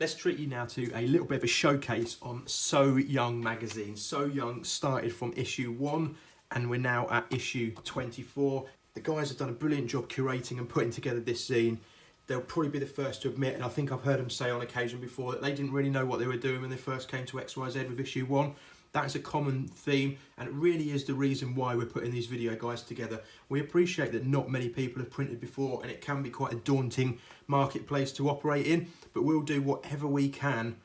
Let's treat you now to a little bit of a showcase on So Young magazine. So Young started from issue 1 and we're now at issue 24. The guys have done a brilliant job curating and putting together this zine. They'll probably be the first to admit, and I think I've heard them say on occasion before, that they didn't really know what they were doing when they first came to Ex Why Zed with issue 1. That's a common theme, and it really is the reason why we're putting these video guides together. We appreciate that not many people have printed before, and it can be quite a daunting marketplace to operate in, but we'll do whatever we can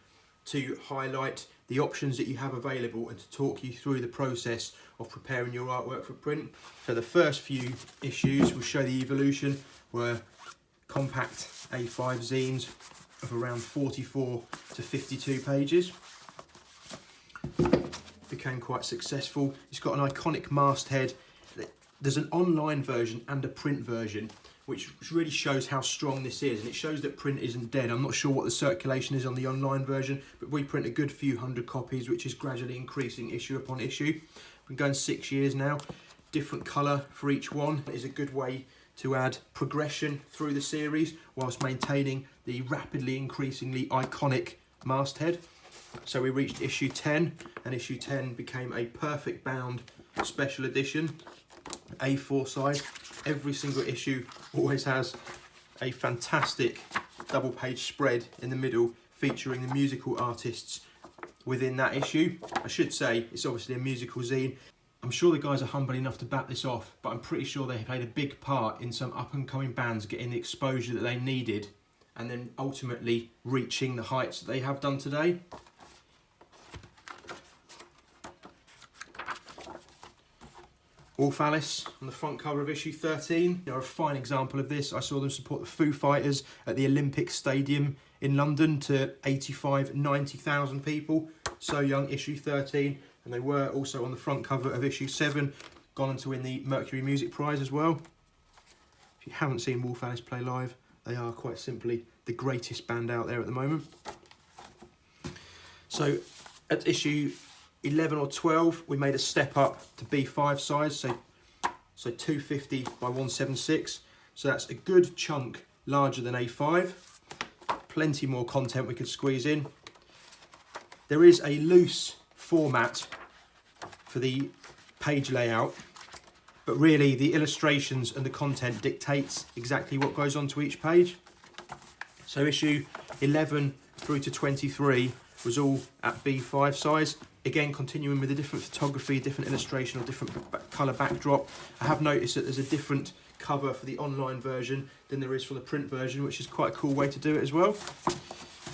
to highlight the options that you have available and to talk you through the process of preparing your artwork for print. So the first few issues will show the evolution, were compact A5 zines of around 44 to 52 pages. Became quite successful. It's got an iconic masthead. There's an online version and a print version, which really shows how strong this is, and it shows that print isn't dead. I'm not sure what the circulation is on the online version, but we print a good few hundred copies, which is gradually increasing issue upon issue. Been going 6 years now. Different colour for each one is a good way to add progression through the series whilst maintaining the rapidly increasingly iconic masthead. So we reached issue 10, and issue 10 became a perfect bound special edition, A4 size. Every single issue always has a fantastic double page spread in the middle featuring the musical artists within that issue. I should say it's obviously a musical zine. I'm sure the guys are humble enough to back this off, but I'm pretty sure they played a big part in some up and coming bands getting the exposure that they needed and then ultimately reaching the heights that they have done today. Wolf Alice on the front cover of issue 13. They're a fine example of this. I saw them support the Foo Fighters at the Olympic Stadium in London to 90,000 people. So Young issue 13, and they were also on the front cover of issue 7, gone on to win the Mercury Music Prize as well. If you haven't seen Wolf Alice play live, they are quite simply the greatest band out there at the moment. So at issue 11 or 12, we made a step up to B5 size, so 250 by 176. So that's a good chunk larger than A5. Plenty more content we could squeeze in. There is a loose format for the page layout, but really the illustrations and the content dictates exactly what goes onto each page. So issue 11 through to 23 was all at B5 size. Again, continuing with a different photography, different illustration, or different colour backdrop. I have noticed that there's a different cover for the online version than there is for the print version, which is quite a cool way to do it as well.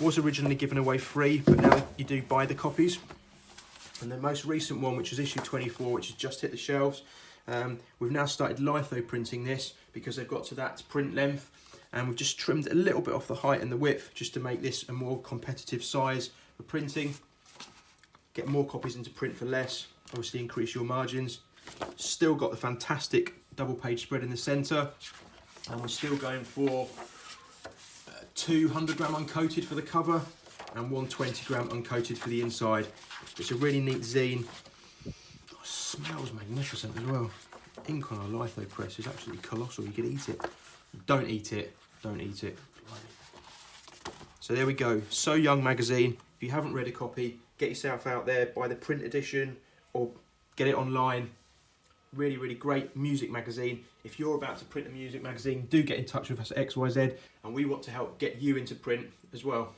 Was originally given away free, but now you do buy the copies. And the most recent one, which is issue 24, which has just hit the shelves, we've now started litho printing this because they've got to that print length, and we've just trimmed a little bit off the height and the width just to make this a more competitive size for printing. Get more copies into print for less, obviously increase your margins. Still got the fantastic double page spread in the centre, and we're still going for 200 gram uncoated for the cover and 120 gram uncoated for the inside. It's a really neat zine. Oh, it smells magnificent as well. Ink on our litho press is absolutely colossal. You could eat it. Don't eat it. Don't eat it. So there we go. So Young magazine. If you haven't read a copy, get yourself out there, buy the print edition or get it online. Really, really great music magazine. If you're about to print a music magazine, do get in touch with us at XYZ, and we want to help get you into print as well.